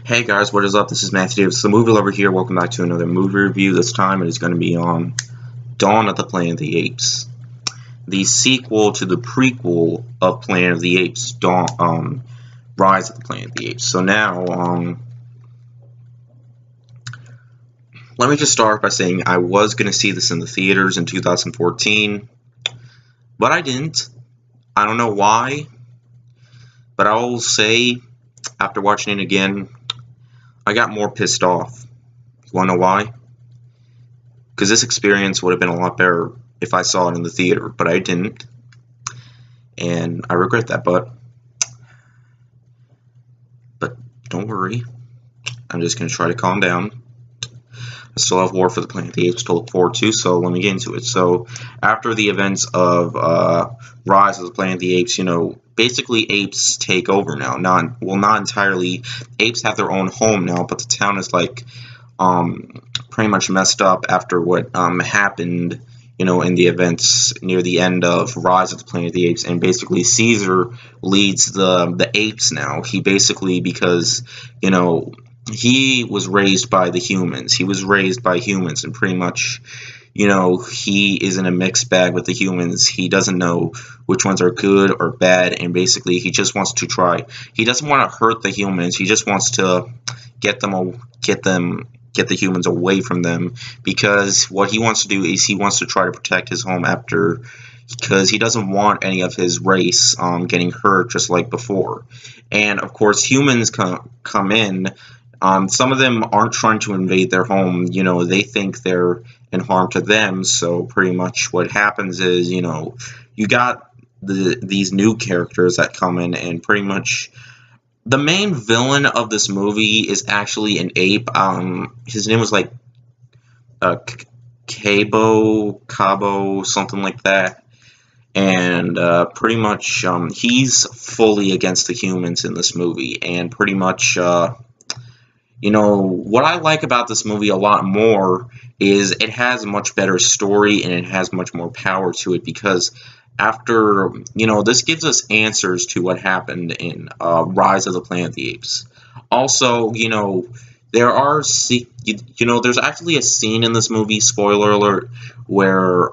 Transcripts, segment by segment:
Hey guys, what is up? This is Matthew Davis, the movie lover here. Welcome back to another movie review. This time it is going to be on Dawn of the Planet of the Apes, the sequel to the prequel of Planet of the Apes, Rise of the Planet of the Apes. So now, let me just start by saying I was going to see this in the theaters in 2014, but I didn't. I don't know why, but I will say, after watching it again, I got more pissed off. You wanna know why? Because this experience would have been a lot better if I saw it in the theater, but I didn't. And I regret that, but don't worry. I'm just gonna try to calm down. I still have War for the Planet of the Apes to look forward to, so let me get into it. So, after the events of Rise of the Planet of the Apes, basically apes take over now. Not entirely. Apes have their own home now, but the town is pretty much messed up after what happened, in the events near the end of Rise of the Planet of the Apes. And basically Caesar leads the apes now. He basically, because, he was raised by the humans. He was raised by humans, and pretty much, he is in a mixed bag with the humans. He doesn't know which ones are good or bad, and basically he just wants to try. He doesn't want to hurt the humans. He just wants to get the humans away from them, because what he wants to do is he wants to try to protect his home because he doesn't want any of his race getting hurt just like before. And of course humans come in. Some of them aren't trying to invade their home. They think they're in harm to them. So pretty much what happens is, you got these new characters that come in, and pretty much the main villain of this movie is actually an ape. His name was like Cabo, something like that. And pretty much he's fully against the humans in this movie. And pretty much what I like about this movie a lot more is it has a much better story, and it has much more power to it, because after, this gives us answers to what happened in Rise of the Planet of the Apes. Also, there are, there's actually a scene in this movie, spoiler alert, where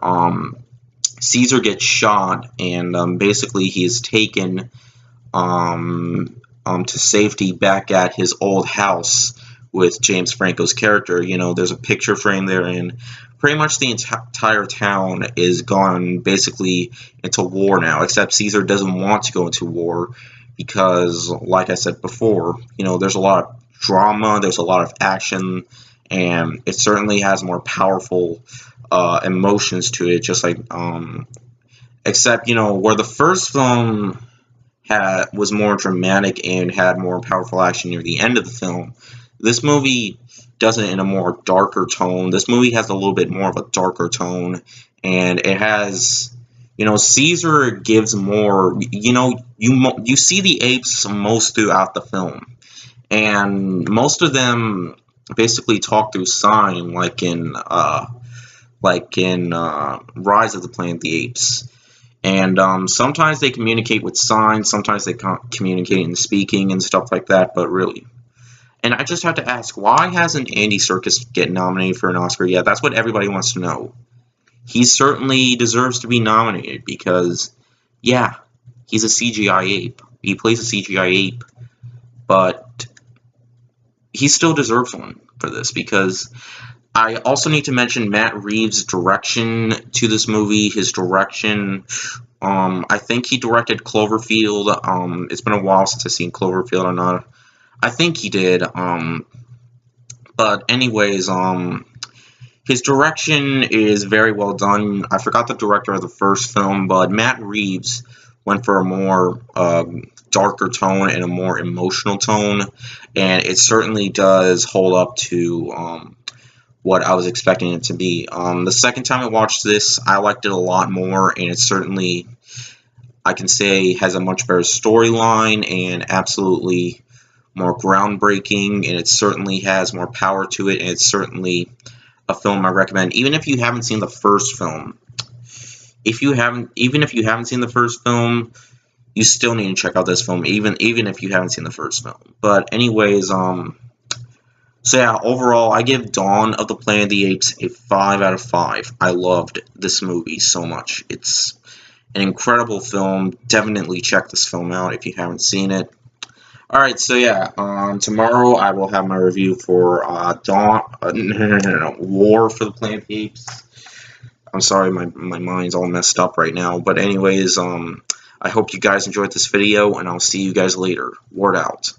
Caesar gets shot, and basically he is taken to safety back at his old house with James Franco's character. There's a picture frame there, and pretty much the entire town is gone basically into war now, except Caesar doesn't want to go into war because, like I said before, there's a lot of drama, there's a lot of action, and it certainly has more powerful emotions to it, just like, except, where the first film was more dramatic and had more powerful action near the end of the film, this movie does it in a more darker tone. This movie has a little bit more of a darker tone, and it has, Caesar gives more, you see the apes most throughout the film, and most of them basically talk through sign, like in Rise of the Planet of the Apes. And sometimes they communicate with signs, sometimes they communicate in speaking and stuff like that, but really. And I just have to ask, why hasn't Andy Serkis get nominated for an Oscar yet? That's what everybody wants to know. He certainly deserves to be nominated because, yeah, he's a CGI ape. He plays a CGI ape, but he still deserves one for this, because I also need to mention Matt Reeves' direction to this movie. His direction, I think he directed Cloverfield. It's been a while since I've seen Cloverfield or not. I think he did. But anyways, his direction is very well done. I forgot the director of the first film, but Matt Reeves went for a more darker tone and a more emotional tone, and it certainly does hold up to what I was expecting it to be. The second time I watched this, I liked it a lot more, and it certainly, I can say, has a much better storyline and absolutely more groundbreaking, and it certainly has more power to it, and it's certainly a film I recommend. Even if you haven't seen the first film, even if you haven't seen the first film, you still need to check out this film, even if you haven't seen the first film. But anyways, so yeah, overall, I give Dawn of the Planet of the Apes a 5 out of 5. I loved this movie so much. It's an incredible film. Definitely check this film out if you haven't seen it. Alright, so yeah, tomorrow I will have my review for War for the Planet of the Apes. I'm sorry, my mind's all messed up right now. But anyways, I hope you guys enjoyed this video, and I'll see you guys later. Word out.